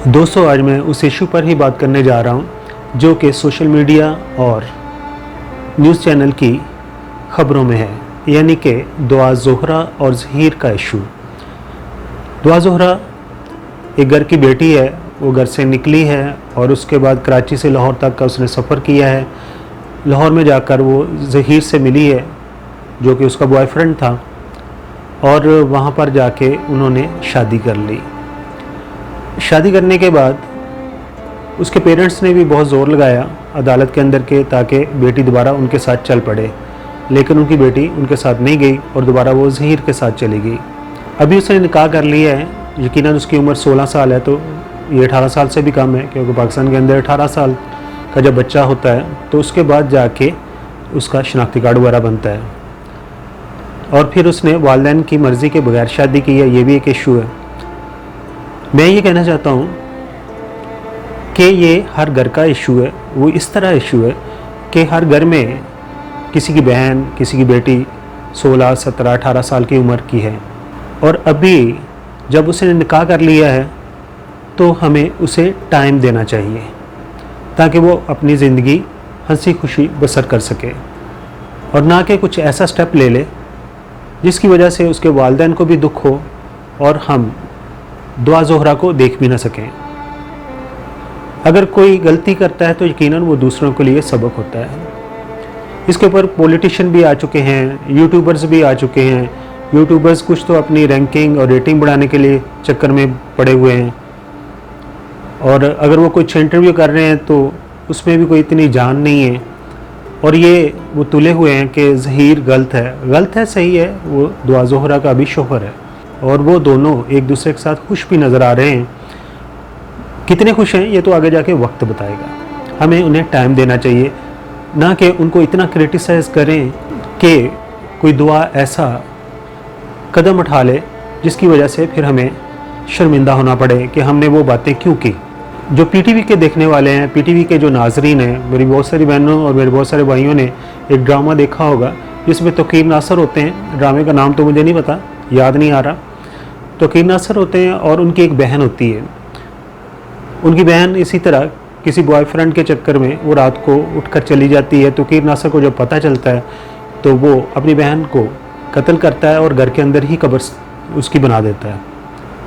दोस्तों, आज मैं उस इशू पर ही बात करने जा रहा हूं जो कि सोशल मीडिया और न्यूज़ चैनल की ख़बरों में है, यानी कि दुआ ज़ोहरा और ज़हीर का इशू। दुआ ज़ोहरा एक घर की बेटी है, वो घर से निकली है और उसके बाद कराची से लाहौर तक का उसने सफ़र किया है। लाहौर में जाकर वो ज़हीर से मिली है जो कि उसका बॉयफ्रेंड था, और वहाँ पर जाके उन्होंने शादी कर ली। शादी करने के बाद उसके पेरेंट्स ने भी बहुत ज़ोर लगाया अदालत के अंदर के ताकि बेटी दोबारा उनके साथ चल पड़े, लेकिन उनकी बेटी उनके साथ नहीं गई और दोबारा वो ज़हीर के साथ चली गई। अभी उसने निकाह कर लिया है, यकीनन उसकी उम्र 16 साल है, तो ये 18 साल से भी कम है, क्योंकि पाकिस्तान के अंदर 18 साल का जब बच्चा होता है तो उसके बाद जाके उसका शनाख्ती कार्ड वगैरह बनता है। और फिर उसने वालिदैन की मर्ज़ी के बगैर शादी की है, ये भी एक इशू है। मैं ये कहना चाहता हूँ कि ये हर घर का इशू है। वो इस तरह इशू है कि हर घर में किसी की बहन, किसी की बेटी 16, 17, 18 साल की उम्र की है, और अभी जब उसने निकाह कर लिया है तो हमें उसे टाइम देना चाहिए ताकि वो अपनी ज़िंदगी हंसी खुशी बसर कर सके, और ना कि कुछ ऐसा स्टेप ले ले जिसकी वजह से उसके वालिदैन को भी दुख हो और हम दुआ ज़ोहरा को देख भी ना सकें। अगर कोई गलती करता है तो यकीनन वो दूसरों के लिए सबक होता है। इसके ऊपर पॉलिटिशियन भी आ चुके हैं, यूट्यूबर्स भी आ चुके हैं। यूट्यूबर्स कुछ तो अपनी रैंकिंग और रेटिंग बढ़ाने के लिए चक्कर में पड़े हुए हैं, और अगर वो कुछ इंटरव्यू कर रहे हैं तो उसमें भी कोई इतनी जान नहीं है, और ये वो तुले हुए हैं कि ज़हीर गलत है, सही है, वो दुआ ज़ोहरा का भी शोहर है, और वो दोनों एक दूसरे के साथ खुश भी नज़र आ रहे हैं। कितने खुश हैं ये तो आगे जाके वक्त बताएगा। हमें उन्हें टाइम देना चाहिए, ना कि उनको इतना क्रिटिसाइज़ करें कि कोई दुआ ऐसा कदम उठा ले जिसकी वजह से फिर हमें शर्मिंदा होना पड़े कि हमने वो बातें क्यों की। जो पीटीवी के देखने वाले हैं, पीटीवी के जो नाजरीन हैं, मेरी बहुत सारी बहनों और मेरे बहुत सारे भाइयों ने एक ड्रामा देखा होगा जिसमें तोक़ीर नासर होते हैं। ड्रामे का नाम तो मुझे नहीं पता, याद नहीं आ रहा। तोक़ीर नासर होते हैं और उनकी एक बहन होती है। उनकी बहन इसी तरह किसी बॉयफ्रेंड के चक्कर में वो रात को उठकर चली जाती है। तोक़ीर नासर को जब पता चलता है तो वो अपनी बहन को कत्ल करता है और घर के अंदर ही कब्र उसकी बना देता है।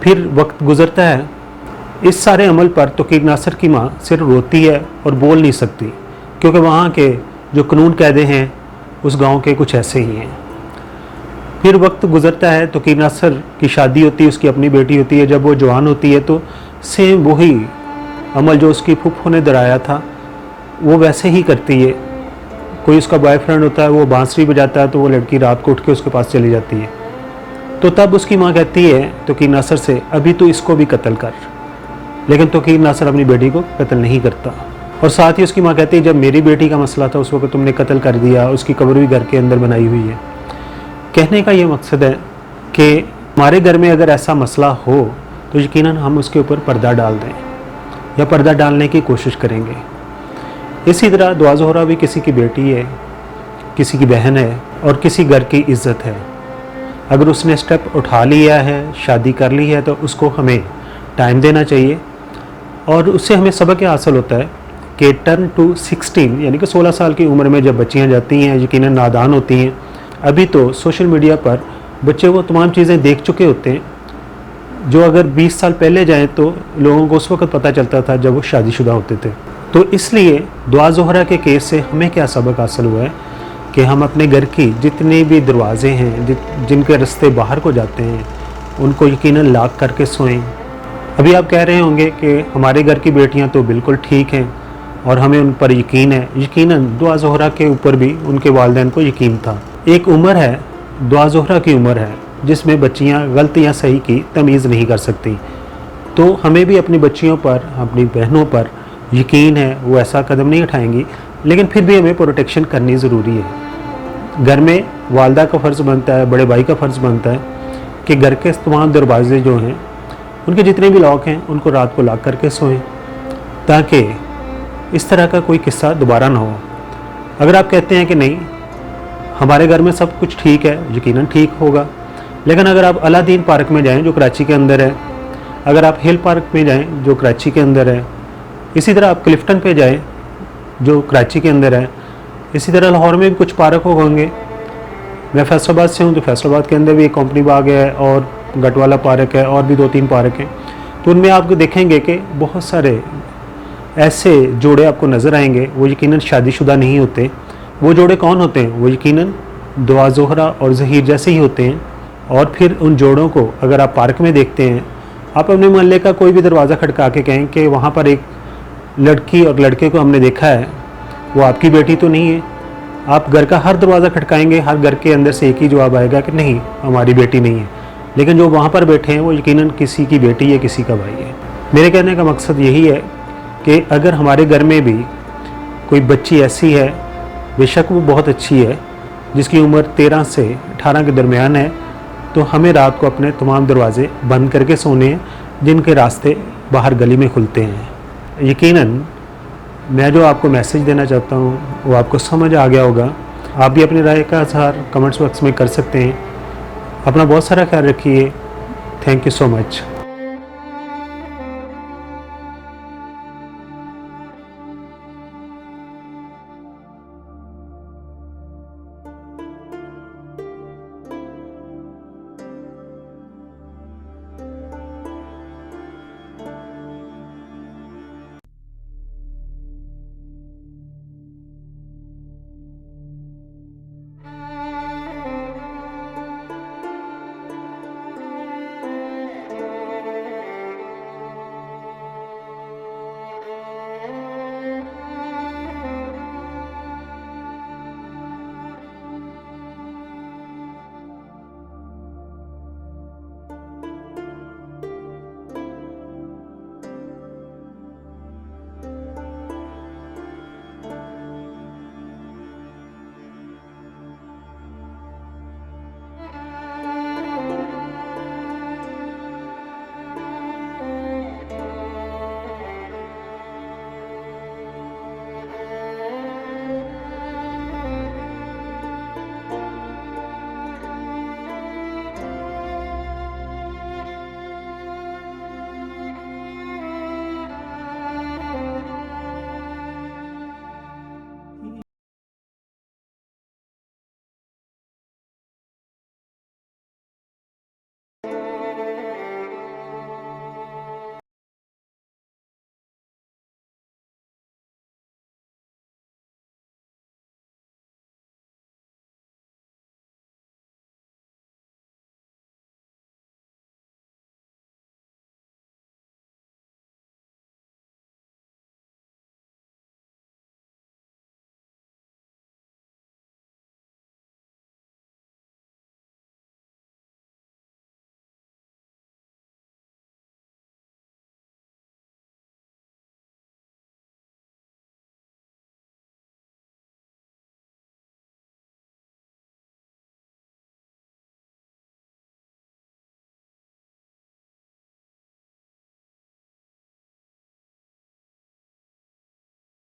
फिर वक्त गुज़रता है, इस सारे अमल पर तोक़ीर नासर की माँ सिर्फ रोती है और बोल नहीं सकती, क्योंकि वहाँ के जो कानून कायदे हैं उस गांव के कुछ ऐसे ही हैं। फिर वक्त गुज़रता है, तोक़ीर नासर की शादी होती है, उसकी अपनी बेटी होती है। जब वो जवान होती है तो सेम वही अमल जो उसकी फूफो ने दोहराया था वो वैसे ही करती है। कोई उसका बॉयफ्रेंड होता है, वो बांसुरी बजाता है तो वो लड़की रात को उठ के उसके पास चली जाती है। तो तब उसकी माँ कहती है तोक़ीर नासर से, अभी तो इसको भी कत्ल कर। लेकिन तोक़ीर नासर अपनी बेटी को कत्ल नहीं करता, और साथ ही उसकी माँ कहती है, जब मेरी बेटी का मसला था उस वक्त तुमने कत्ल कर दिया, उसकी कब्र भी घर के अंदर बनाई हुई है। कहने का ये मकसद है कि हमारे घर में अगर ऐसा मसला हो तो यकीनन हम उसके ऊपर पर्दा डाल दें या पर्दा डालने की कोशिश करेंगे। इसी तरह दुआ ज़ोहरा भी किसी की बेटी है, किसी की बहन है और किसी घर की इज़्ज़त है। अगर उसने स्टेप उठा लिया है, शादी कर ली है, तो उसको हमें टाइम देना चाहिए, और उससे हमें सबक हासिल होता है कि टर्न टू 16 यानी कि 16 साल की उम्र में जब बच्चियाँ जाती हैं यकीनन नादान होती हैं। अभी तो सोशल मीडिया पर बच्चे वो तमाम चीज़ें देख चुके होते हैं जो अगर 20 साल पहले जाएं तो लोगों को उस वक्त पता चलता था जब वो शादीशुदा होते थे। तो इसलिए दुआ ज़ोहरा के केस से हमें क्या सबक हासिल हुआ है कि हम अपने घर की जितने भी दरवाजे हैं जिनके रास्ते बाहर को जाते हैं उनको यकीनन लॉक करके सोएं। अभी आप कह रहे होंगे कि हमारे घर की बेटियां तो बिल्कुल ठीक हैं और हमें उन पर यकीन है। यकीनन दुआ ज़ोहरा के ऊपर भी उनके वालिदैन को यकीन था। एक उम्र है, दुआ ज़ोहरा की उम्र है, जिसमें बच्चियां गलत या सही की तमीज़ नहीं कर सकती। तो हमें भी अपनी बच्चियों पर, अपनी बहनों पर यकीन है, वो ऐसा कदम नहीं उठाएंगी, लेकिन फिर भी हमें प्रोटेक्शन करनी ज़रूरी है। घर में वालदा का फ़र्ज़ बनता है, बड़े भाई का फ़र्ज़ बनता है कि घर के तमाम दरवाजे जो हैं उनके जितने भी लॉक हैं उनको रात को लॉक करके सोएं, ताकि इस तरह का कोई किस्सा दोबारा ना हो। अगर आप कहते हैं कि नहीं हमारे घर में सब कुछ ठीक है, यकीनन ठीक होगा, लेकिन अगर आप अलादीन पार्क में जाएं जो कराची के अंदर है, अगर आप हिल पार्क में जाएं जो कराची के अंदर है, इसी तरह आप क्लिफ्टन पे जाएं जो कराची के अंदर है, इसी तरह लाहौर में भी कुछ पार्क होंगे। मैं फैसलाबाद से हूँ तो फैसलाबाद के अंदर भी एक कंपनी बाग है और गटवाला पार्क है और भी 2-3 पार्क हैं। तो उनमें आप देखेंगे कि बहुत सारे ऐसे जोड़े आपको नज़र आएंगे, वो यकीनन शादीशुदा नहीं होते। वो जोड़े कौन होते हैं? वो यकीनन दुआ ज़ोहरा और ज़हीर जैसे ही होते हैं। और फिर उन जोड़ों को अगर आप पार्क में देखते हैं, आप अपने मोहल्ले का कोई भी दरवाज़ा खटका के कहें कि वहाँ पर एक लड़की और लड़के को हमने देखा है, वो आपकी बेटी तो नहीं है। आप घर का हर दरवाज़ा खटकाएंगे, हर घर के अंदर से एक ही जवाब आएगा कि नहीं, हमारी बेटी नहीं है। लेकिन जो वहाँ पर बैठे हैं वो यकीनन किसी की बेटी है, किसी का भाई है। मेरे कहने का मकसद यही है कि अगर हमारे घर में भी कोई बच्ची ऐसी है, बेशक वो बहुत अच्छी है, जिसकी उम्र 13 से 18 के दरमियान है, तो हमें रात को अपने तमाम दरवाज़े बंद करके सोने हैं जिनके रास्ते बाहर गली में खुलते हैं। यकीनन मैं जो आपको मैसेज देना चाहता हूँ वो आपको समझ आ गया होगा। आप भी अपनी राय का इज़हार कमेंट्स बॉक्स में कर सकते हैं। अपना बहुत सारा ख्याल रखिए। Thank you so much.